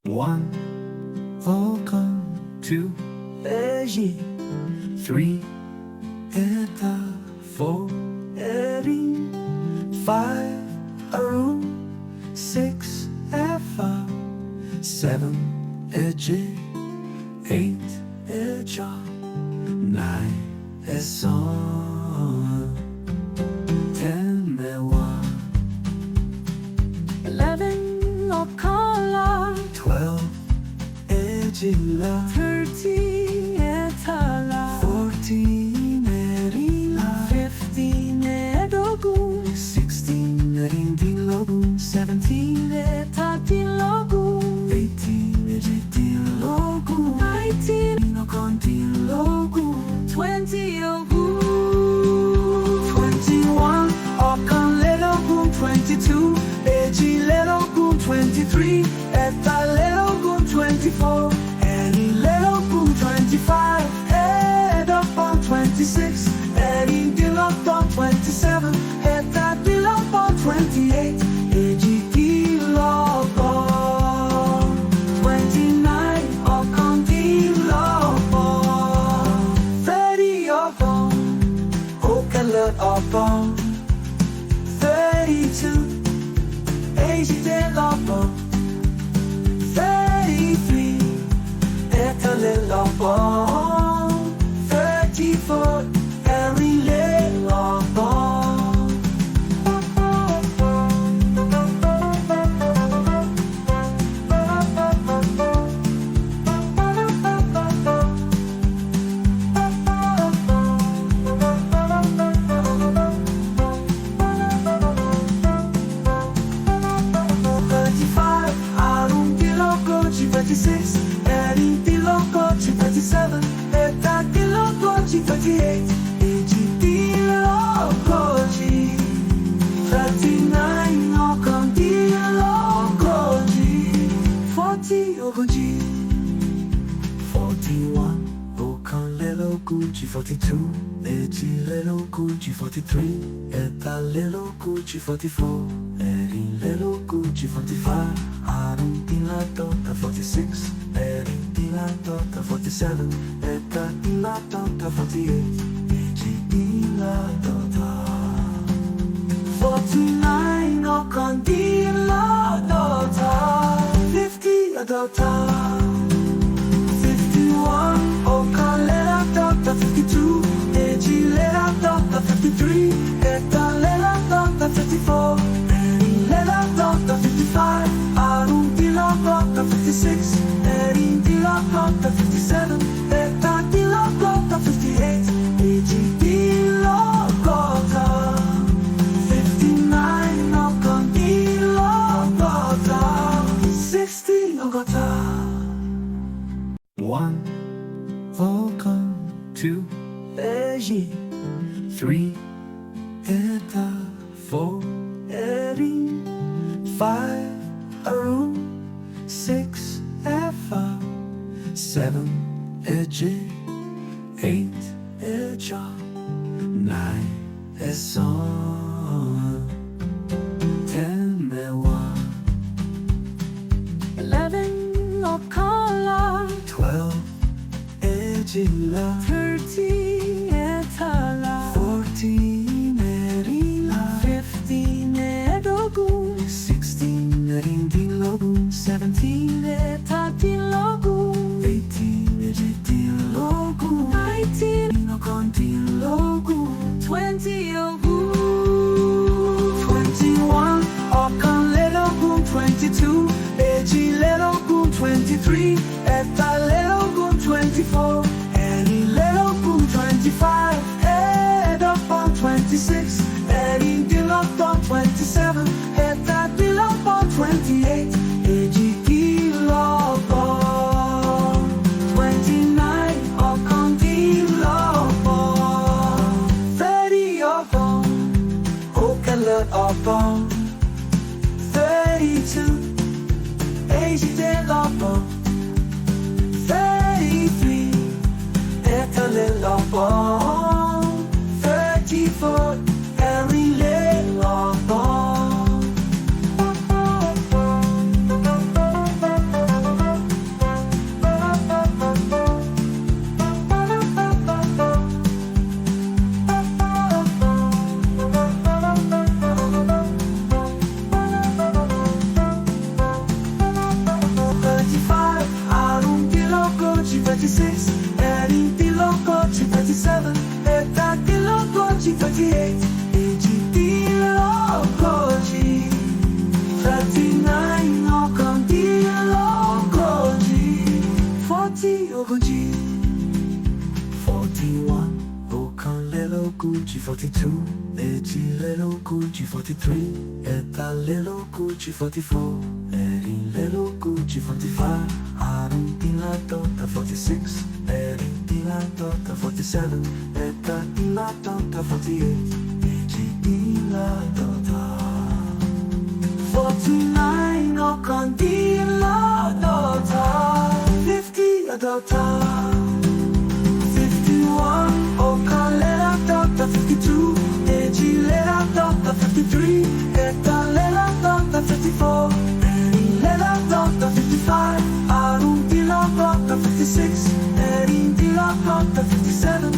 1 Ókàn, 2 Èjì, 3 ẹ̀ta, 4 ẹ̀rin, 5 àrún, 6 ẹ̀fà, 7 èje, 8 ẹ̀jọ, 9 ẹ̀sán, 10 mẹ́wàá, 11 Ókànlá, 12 èjìlá, 13 ẹ̀tàlá, 14 ẹ́rìnlá, 15 ẹ̀ẹ́dógún, 16 ẹ̀rìndínlógún, 17 ẹ̀tàdínlógún, 18 èjìdínlógún, 19 ọ̀kándínlógún, 20 Ogún, 21 Ọ̀kànlélógún, 22 èjìlélógún, 23 ẹ̀tàlélógún, 24 ẹ̀rìnlélógún, 25 ẹ̀ẹ́dọ́gbọ̀n, 26 ẹ̀rìndínlọ́gbọ̀n, 27 ẹ̀tàdínlọ́gbọ̀n, 28 èjìdínlọ́gbọ̀n, 29 ọ̀kándínlọ́gbọ̀n, 30 ọgbọ̀n, Ókànlélọ́gbọ̀n, 32 èjìdínlọ́gbọ̀n, 33 ẹ̀tàlélọ́gbọ̀n, 34 ẹ̀rìnlélọ́gbọ̀n. 35 àrúndínlógójì, 36 ẹ̀rìndínlógójì, 37 ẹ̀tàdínlógójì, 38 èjìdínlógójì, 39 ọ̀kándínlógójì, 40 ogójì, 41 Ókànlélógójì, 42 èjìlélógójì, 43 ẹ̀tàlélógójì, 44 ẹ̀rìnlélógójì, 45 àrúndínláàdọ́ta, 46 ẹ̀rìndínláàdọ́ta, 47 ẹ̀tàdínláàdọ́ta, 48 èjìdínláàdọ́ta, 49 ọ̀kándínláàdọ́ta, 50 àdọ́ta, 51 Ókànlélàádọ́ta, 52 èjìlélàádọ́ta, 53 ẹ̀tàlélàádọ́ta, 54 ẹ̀rìnlélàádọ́ta, 55 àrúndínláàdọ́ta, 56 ẹ̀rìndínláàdọ́ta, 57 ẹ̀tàdínláàdọ́ta, 58 èjìdínlọ́gọ́ta, 59 ọ̀kándínlọ́gọ́ta, 60 ọgọ́ta. 1 Ókàn, 2 Èjì, 3 ẹ̀ta, 4 ẹ̀rin, 5 àrún, 6 ẹ̀fà, 7 èje, 8 ẹ̀jọ, 9 ẹ̀sán, 10 mẹ́wàá, 11 Ókànlá, 12 èjìlá, 13 ẹ̀tàlá, 14 ẹ́rìnlá, 15 ẹ̀ẹ́dógún, 16 ẹ̀rìndínlógún, 17 ẹ̀tàdínlógún, 18 èjìdínlógún, 19 ọ̀kándínlógún, 20 Ogún, 21 Ọ̀kànlélógún, 22 èjìlélógún, 23 ẹ̀tàlélógún, 24 ẹ̀rìnlélógún, 25 ẹ̀ẹ́dọ́gbọ̀n, 26 ẹ̀rìndínlọ́gbọ̀n, 27 ẹ̀tàdínlọ́gbọ̀n, 28 èjìdínlọ́gbọ̀n, 29 ọ̀kándínlọ́gbọ̀n, 30 ọgbọ̀n, Ókànlélọ́gbọ̀n, 32 èjìdínlọ́gbọ̀n, 33 ẹ̀tàlélọ́gbọ̀n, 34 ẹ̀rìnlélọ́gbọ̀n. Ókànlélógójì 43, Ẹ̀tàlélógójì 44, Ẹ̀rìnlélógójì 45, Àrúndínláàdọ́ta 46, Ẹ̀rìndínláàdọ́ta 47, Ẹ̀tàdínláàdọ́ta 48, Èjìdínláàdọ́ta 49, Ókànlélàádọ́ta 50, Àádọ́ta 51, Ókànlélàádọ́ta 52, Èjìlélàádọ́ta 53, Ẹ̀tàlélàádọ́ta 54, Ẹ̀rìnlélàádọ́ta 55, Àrúndínláàdọ́ta 56, Ẹ̀rìndínláàdọ́ta 57,